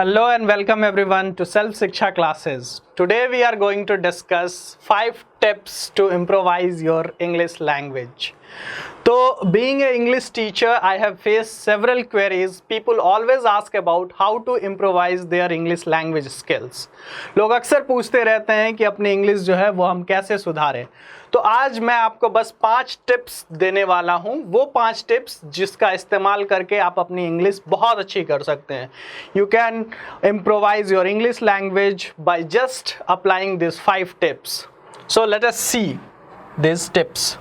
Hello and welcome everyone to Self Shiksha Classes. Today we are going to discuss 5 tips to improvise your English language. So, being an English teacher, I have faced several queries. People always ask about how to improvise their English language skills. लोग अक्सर पूछते रहते हैं कि अपनी English जो है वो हम कैसे सुधारें. तो आज मैं आपको बस 5 टिप्स देने वाला हूं. वो 5 टिप्स जिसका इस्तेमाल करके आप अपनी इंग्लिश बहुत अच्छी कर सकते हैं. You can improvise your English language by just applying these 5 tips. So let us see these tips.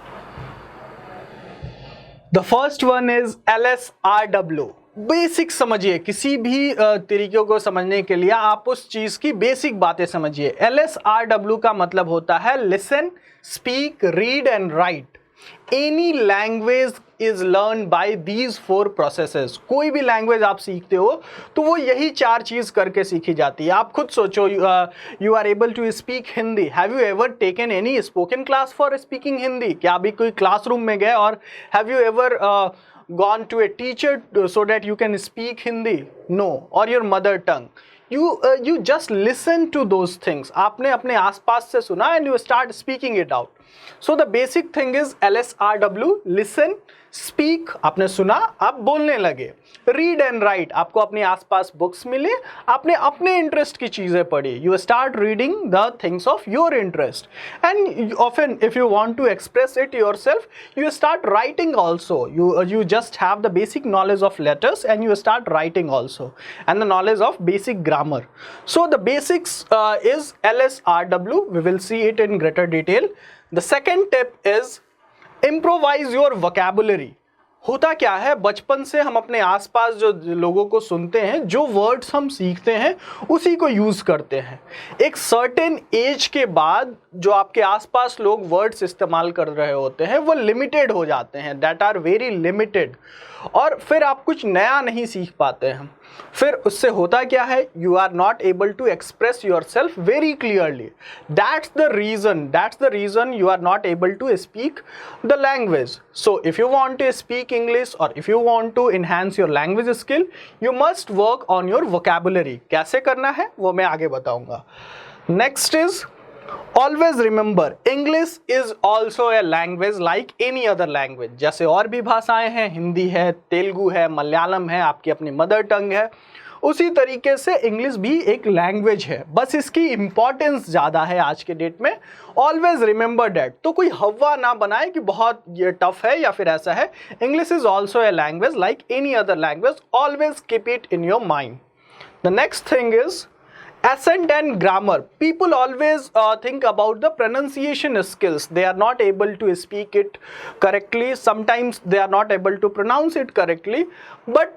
The first one is LSRW. Basic समझिए, किसी भी तरीकों को समझने के लिए आप उस चीज की बेसिक बातें समझिए. LSRW का मतलब होता है listen, speak, read and right. Any language is learn by these 4 processes. कोई भी लैंग्वेज आप सीखते हो तो वो यही 4 चीज करके सीखी जाती है. आप खुद सोचो, you are able to speak Hindi. Have you ever taken any spoken class for speaking Hindi? क्या अभी कोई क्लासरूम में गए और have you ever gone to a teacher so that you can speak Hindi? No. Or your mother tongue. You just listen to those things. आपने अपने आसपास से सुना and you start speaking it out. So the basic thing is LSRW. Listen, speak. आपने सुना, आप बोलने लगे. Read and write. आपको अपने आसपास बुक्स मिले, आपने अपने इंटरेस्ट की चीज़ें पढ़ी. You start reading the things of your interest. And often if you want to express it yourself, you start writing also. You just have the basic knowledge of letters and you start writing also. And the knowledge of basic grammar. So the basics is LSRW. We will see it in greater detail. The second tip is improvise your vocabulary. होता क्या है, बचपन से हम अपने आसपास जो लोगों को सुनते हैं, जो वर्ड्स हम सीखते हैं उसी को यूज़ करते हैं. एक सर्टेन एज के बाद जो आपके आसपास लोग वर्ड्स इस्तेमाल कर रहे होते हैं वो लिमिटेड हो जाते हैं. That are very limited. और फिर आप कुछ नया नहीं सीख पाते हैं. फिर उससे होता क्या है, you are not able to express yourself very clearly. That's the reason you are not able to speak the language. So if you want to speak English और if you want to enhance your language skill, you must work on your vocabulary. कैसे करना है वो मैं आगे बताऊंगा. Next is always remember English is also a language like any other language. जैसे और भी भाषाएं हैं, हिंदी है, तेलुगु है, मलयालम है, आपकी अपनी मदर टंग है, उसी तरीके से इंग्लिश भी एक लैंग्वेज है. बस इसकी इंपॉर्टेंस ज़्यादा है आज के डेट में. Always remember that. तो कोई हवा ना बनाए कि बहुत ये टफ है या फिर ऐसा है. English is also a language like any other language. Always keep it in your mind. The next thing is accent and grammar. People always think about the pronunciation skills. They are not able to speak it correctly. Sometimes they are not able to pronounce it correctly. But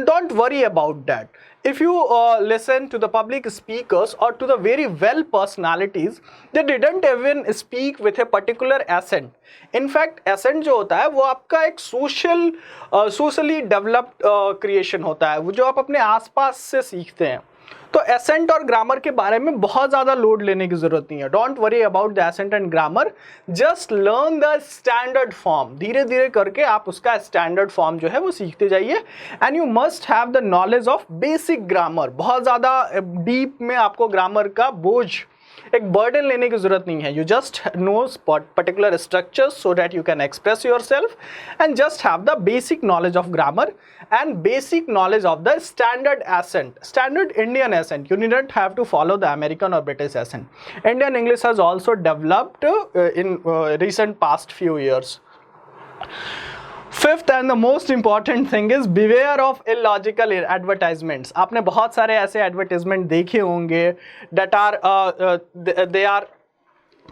don't worry about that. If you listen to the public speakers or to the very well personalities, they didn't even speak with a particular accent. In fact, accent जो होता है वो आपका एक socially developed creation होता है, वो जो आप अपने आसपास से सीखते हैं. तो एसेंट और ग्रामर के बारे में बहुत ज़्यादा लोड लेने की ज़रूरत नहीं है. Don't worry about the accent and grammar. Just learn the standard form. धीरे धीरे करके आप उसका स्टैंडर्ड फॉर्म जो है वो सीखते जाइए. And you must have the knowledge of basic grammar. बहुत ज़्यादा डीप में आपको ग्रामर का बोझ, एक बर्डन लेने की ज़रूरत नहीं है. You just know particular structures so that you can express yourself and just have the basic knowledge of grammar and basic knowledge of the standard accent, standard Indian accent. You needn't have to follow the American or British accent. Indian English has also developed in recent past few years. Fifth and the most important thing is beware of illogical advertisements. आपने बहुत सारे ऐसे advertisement देखे होंगे that are they are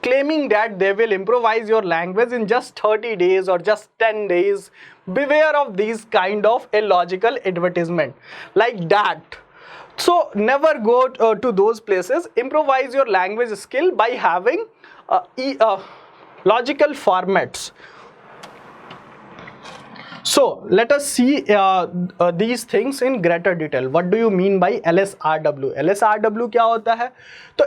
claiming that they will improvise your language in just 30 days or just 10 days. Beware of these kind of illogical advertisement like that. So never go to those places. Improvise your language skill by having logical formats. So let us see these things in greater detail. What do you mean by LSRW? LSRW क्या होता है? तो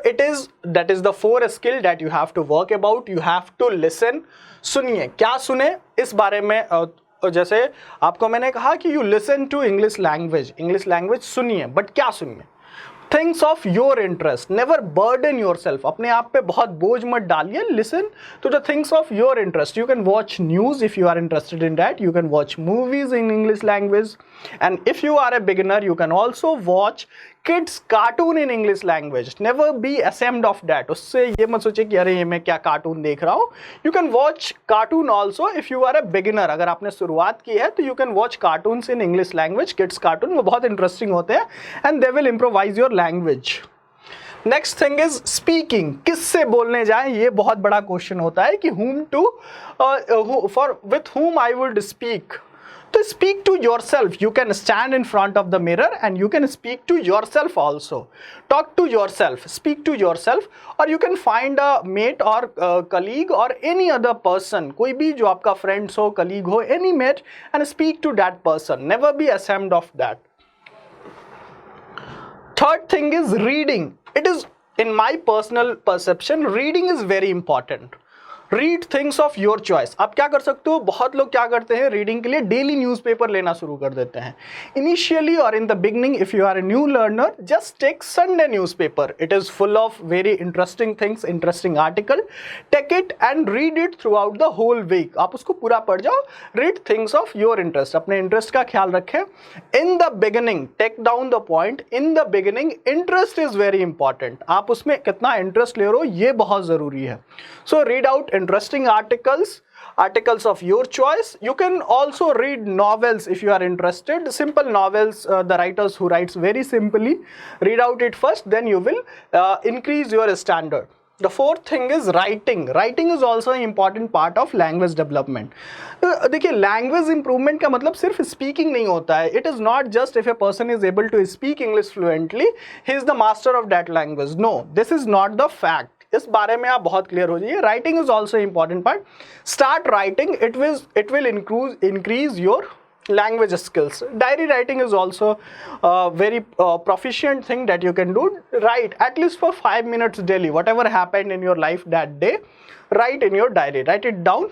that is the 4 skill that you have to work about. You have to listen. सुनिए, क्या सुने इस बारे में जैसे आपको मैंने कहा कि you listen to English language सुनिए, but क्या सुनिए? Things of your interest, never burden yourself, अपने आप पे बहुत बोझ मत डालिए. Listen to the things of your interest. You can watch news if you are interested in that. You can watch movies in English language. And if you are a beginner you can also watch kids cartoon in English language. Never be ashamed of that. उससे ये मत सोचे कि अरे ये मैं क्या cartoon देख रहा हूँ. You can watch cartoon also if you are a beginner. अगर आपने शुरुआत की है तो you can watch cartoons in English language. Kids cartoon वो बहुत इंटरेस्टिंग होते हैं and they will improvise your language. Next thing is speaking. किससे बोलने जाएं, ये बहुत बड़ा क्वेश्चन होता है कि whom to for with whom I would speak. To speak to yourself, you can stand in front of the mirror and you can speak to yourself also. Talk to yourself, speak to yourself, or you can find a mate or colleague or any other person, कोई भी जो आपका friends हो, colleague हो, any mate, and speak to that person. Never be ashamed of that. Third thing is reading. It is, in my personal perception, reading is very important. Read things of your choice. आप क्या कर सकते हो, बहुत लोग क्या करते हैं रीडिंग के लिए डेली न्यूज़पेपर लेना शुरू कर देते हैं. इनिशियली और in the beginning if you are a new learner just take Sunday newspaper. It is full of very interesting things, interesting article. Take it and read it throughout the whole week. आप उसको पूरा पढ़ जाओ. Read things of your interest. अपने interest का ख्याल रखें. In the beginning take down the point, in the beginning interest is very important. आप उसमें कितना इंटरेस्ट ले रहे हो ये बहुत ज़रूरी है. So read out interesting articles of your choice. You can also read novels if you are interested. Simple novels, the writers who writes very simply. Read out it first, then you will increase your standard. The fourth thing is writing. Writing is also an important part of language development. देखिए language improvement का मतलब सिर्फ speaking नहीं होता है. It is not just if a person is able to speak English fluently, he is the master of that language. No, this is not the fact. इस बारे में आप बहुत क्लियर हो जाइए. Writing is also important part. Start writing. It will increase your language skills. Diary writing is also a very proficient thing that you can do. Write at least for 5 minutes daily. Whatever happened in your life that day, write in your diary. Write it down.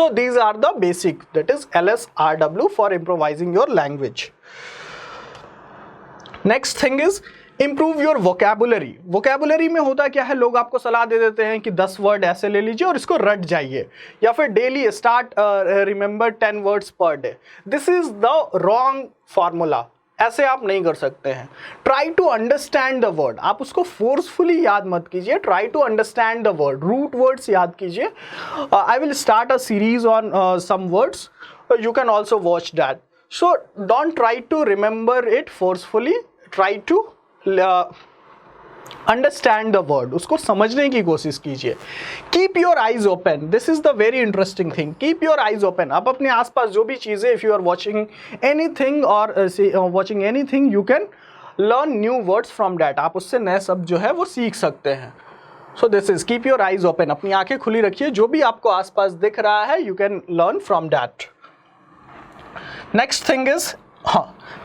So these are the basic, that is LSRW for improvising your language. Next thing is improve your vocabulary. Vocabulary में होता क्या है, लोग आपको सलाह दे देते हैं कि 10 वर्ड ऐसे ले लीजिए और इसको रट जाइए, या फिर daily start remember 10 words per day. This is the wrong formula. ऐसे आप नहीं कर सकते हैं. Try to understand the word. आप उसको फोर्सफुली याद मत कीजिए. ट्राई टू अंडरस्टैंड द वर्ड. रूट वर्ड्स याद कीजिए. I will start a series on some words. You can also watch that. So don't try to remember it forcefully. Try to understand the word. उसको समझने की कोशिश कीजिए. Keep your eyes open. This is the very interesting thing. Keep your eyes open. आप अपने आसपास जो भी चीज़ें, if you are watching anything और watching anything, you can learn new words from that. आप उससे नए शब्द जो है वो सीख सकते हैं. So this is keep your eyes open. अपनी आंखें खुली रखिए. जो भी आपको आसपास दिख रहा है you can learn from that. Next thing is,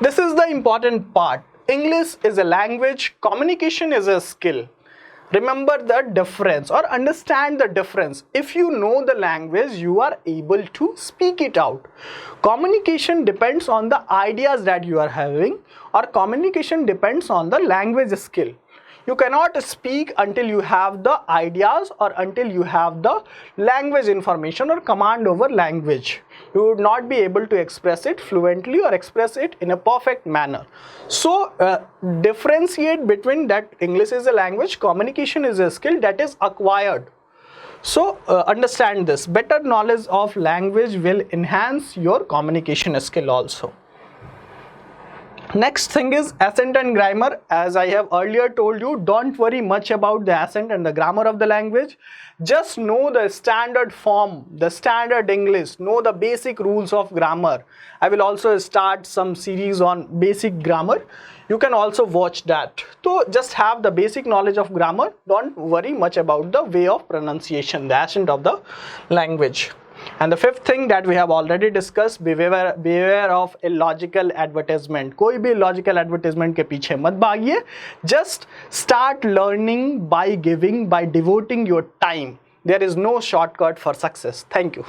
this is the important part. English is a language, communication is a skill. Remember the difference or understand the difference. If you know the language, you are able to speak it out. Communication depends on the ideas that you are having, or communication depends on the language skill. You cannot speak until you have the ideas or until you have the language information or command over language. You would not be able to express it fluently or express it in a perfect manner. So differentiate between that. English is a language, communication is a skill that is acquired. So understand this. Better knowledge of language will enhance your communication skill also. Next thing is accent and grammar. As I have earlier told you, don't worry much about the accent and the grammar of the language. Just know the standard form, the standard English. Know the basic rules of grammar. I will also start some series on basic grammar. You can also watch that. So just have the basic knowledge of grammar. Don't worry much about the way of pronunciation, the accent of the language. And the fifth thing that we have already discussed, beware of illogical advertisement. कोई भी illogical advertisement के पीछे मत भागिए. Just start learning by devoting your time. There is no shortcut for success. Thank you.